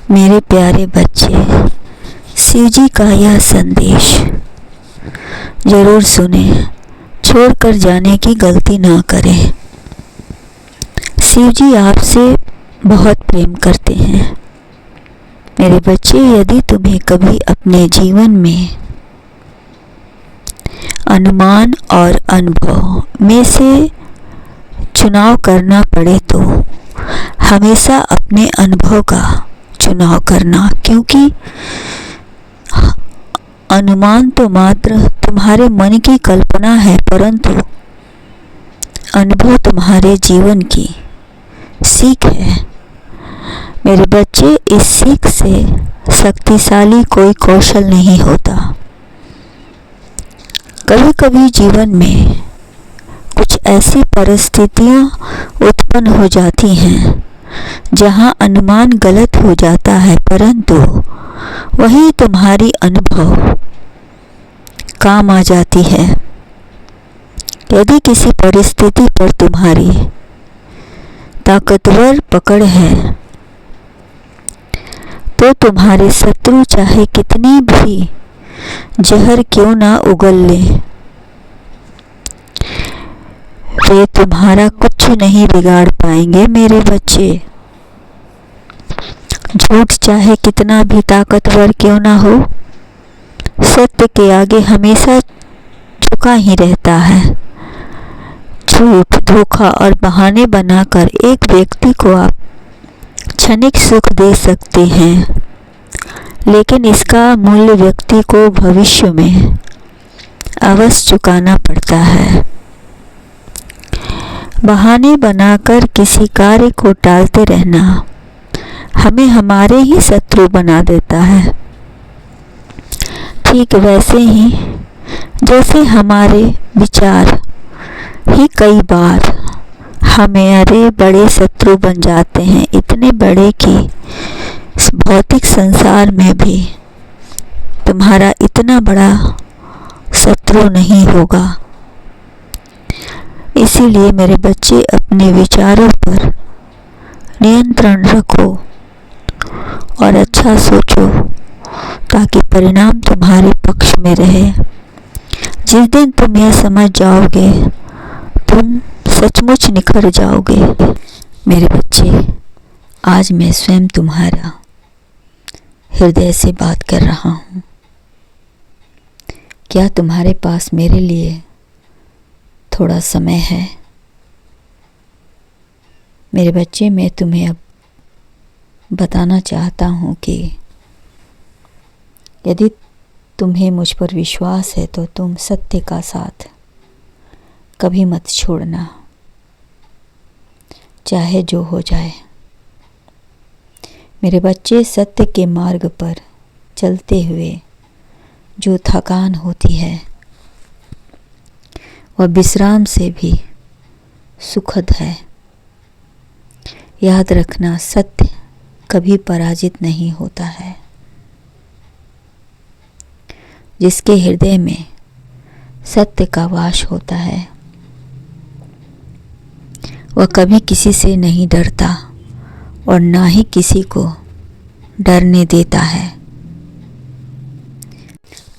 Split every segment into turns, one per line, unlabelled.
मेरे प्यारे बच्चे, शिव जी का यह संदेश जरूर सुने, छोड़कर जाने की गलती ना करें। शिव जी आपसे बहुत प्रेम करते हैं। मेरे बच्चे, यदि तुम्हें कभी अपने जीवन में अनुमान और अनुभव में से चुनाव करना पड़े तो हमेशा अपने अनुभव का चुनाव करना, क्योंकि अनुमान तो मात्र तुम्हारे मन की कल्पना है, परंतु अनुभव तुम्हारे जीवन की सीख है। मेरे बच्चे, इस सीख से शक्तिशाली कोई कौशल नहीं होता। कभी कभी जीवन में कुछ ऐसी परिस्थितियां उत्पन्न हो जाती हैं जहां अनुमान गलत हो जाता है, परंतु वही तुम्हारी अनुभव काम आ जाती है। यदि किसी परिस्थिति पर तुम्हारी ताकतवर पकड़ है तो तुम्हारे शत्रु चाहे कितनी भी जहर क्यों ना उगल ले, वे तुम्हारा कुछ नहीं बिगाड़ पाएंगे। मेरे बच्चे, झूठ चाहे कितना भी ताकतवर क्यों ना हो, सत्य के आगे हमेशा झुका ही रहता है। झूठ, धोखा और बहाने बनाकर एक व्यक्ति को आप क्षणिक सुख दे सकते हैं, लेकिन इसका मूल्य व्यक्ति को भविष्य में अवश्य चुकाना पड़ता है। बहाने बनाकर किसी कार्य को टालते रहना हमें हमारे ही शत्रु बना देता है। ठीक वैसे ही जैसे हमारे विचार ही कई बार हमारे बड़े शत्रु बन जाते हैं, इतने बड़े कि भौतिक संसार में भी तुम्हारा इतना बड़ा शत्रु नहीं होगा। इसीलिए मेरे बच्चे, अपने विचारों पर नियंत्रण रखो और अच्छा सोचो, ताकि परिणाम तुम्हारे पक्ष में रहे। जिस दिन तुम यह समझ जाओगे, तुम सचमुच निखर जाओगे। मेरे बच्चे, आज मैं स्वयं तुम्हारा हृदय से बात कर रहा हूँ। क्या तुम्हारे पास मेरे लिए थोड़ा समय है? मेरे बच्चे, मैं तुम्हें अब बताना चाहता हूँ कि यदि तुम्हें मुझ पर विश्वास है तो तुम सत्य का साथ कभी मत छोड़ना, चाहे जो हो जाए। मेरे बच्चे, सत्य के मार्ग पर चलते हुए जो थकान होती है वह विश्राम से भी सुखद है। याद रखना, सत्य कभी पराजित नहीं होता है। जिसके हृदय में सत्य का वास होता है वह कभी किसी से नहीं डरता और ना ही किसी को डरने देता है।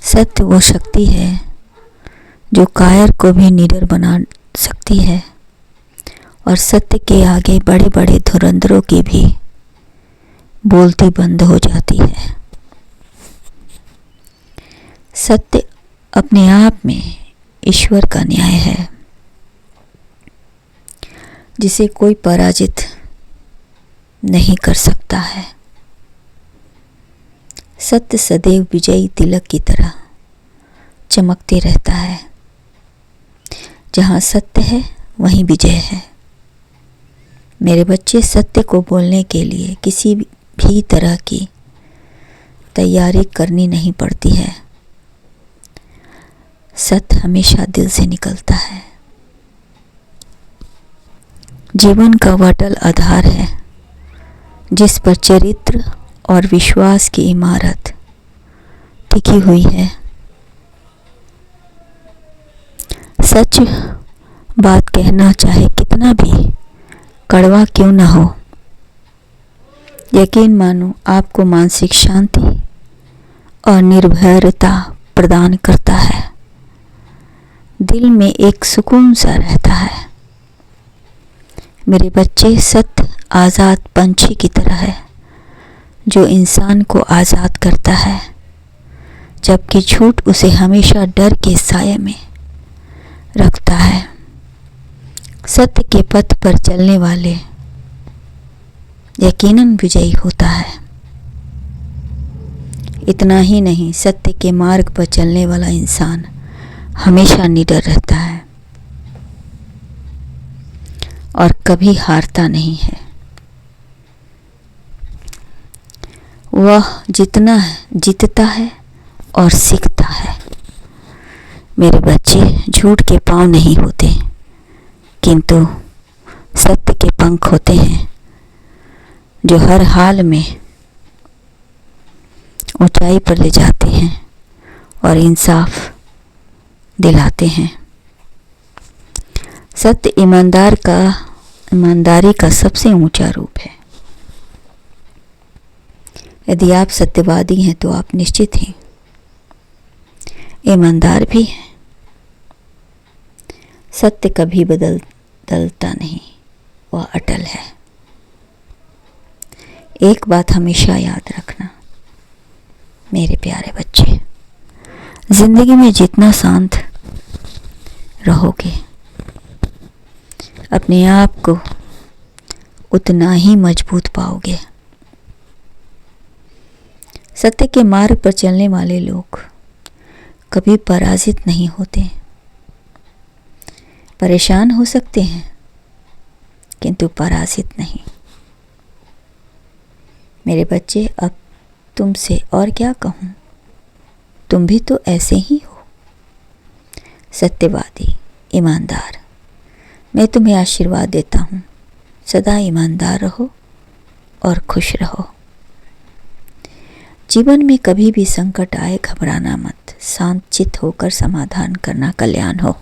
सत्य वो शक्ति है जो कायर को भी निडर बना सकती है, और सत्य के आगे बड़े बड़े धुरंधरों की भी बोलती बंद हो जाती है। सत्य अपने आप में ईश्वर का न्याय है, जिसे कोई पराजित नहीं कर सकता है। सत्य सदैव विजयी तिलक की तरह चमकते रहता है। जहाँ सत्य है वहीं विजय है। मेरे बच्चे, सत्य को बोलने के लिए किसी भी तरह की तैयारी करनी नहीं पड़ती है। सत्य हमेशा दिल से निकलता है। जीवन का अटल आधार है जिस पर चरित्र और विश्वास की इमारत टिकी हुई है। सच बात कहना चाहे कितना भी कड़वा क्यों न हो, यकीन मानो आपको मानसिक शांति और निर्भरता प्रदान करता है। दिल में एक सुकून सा रहता है। मेरे बच्चे, सत्य आज़ाद पंछी की तरह है जो इंसान को आज़ाद करता है, जबकि झूठ उसे हमेशा डर के साये में रखता है। सत्य के पथ पर चलने वाले यकीनन विजयी होता है। इतना ही नहीं, सत्य के मार्ग पर चलने वाला इंसान हमेशा निडर रहता है और कभी हारता नहीं है। वह जीतता है और सीखता है। मेरे बच्चे, झूठ के पांव नहीं होते, किंतु सत्य के पंख होते हैं जो हर हाल में ऊंचाई पर ले जाते हैं और इंसाफ दिलाते हैं। सत्य ईमानदारी का सबसे ऊंचा रूप है। यदि आप सत्यवादी हैं तो आप निश्चित ही ईमानदार भी हैं। सत्य कभी बदलता नहीं, वह अटल है। एक बात हमेशा याद रखना मेरे प्यारे बच्चे, जिंदगी में जितना शांत रहोगे, अपने आप को उतना ही मजबूत पाओगे। सत्य के मार्ग पर चलने वाले लोग कभी पराजित नहीं होते। परेशान हो सकते हैं किंतु पराजित नहीं। मेरे बच्चे, अब तुमसे और क्या कहूँ, तुम भी तो ऐसे ही हो, सत्यवादी, ईमानदार। मैं तुम्हें आशीर्वाद देता हूँ, सदा ईमानदार रहो और खुश रहो। जीवन में कभी भी संकट आए, घबराना मत, शांत चित्त होकर समाधान करना कल्याण हो।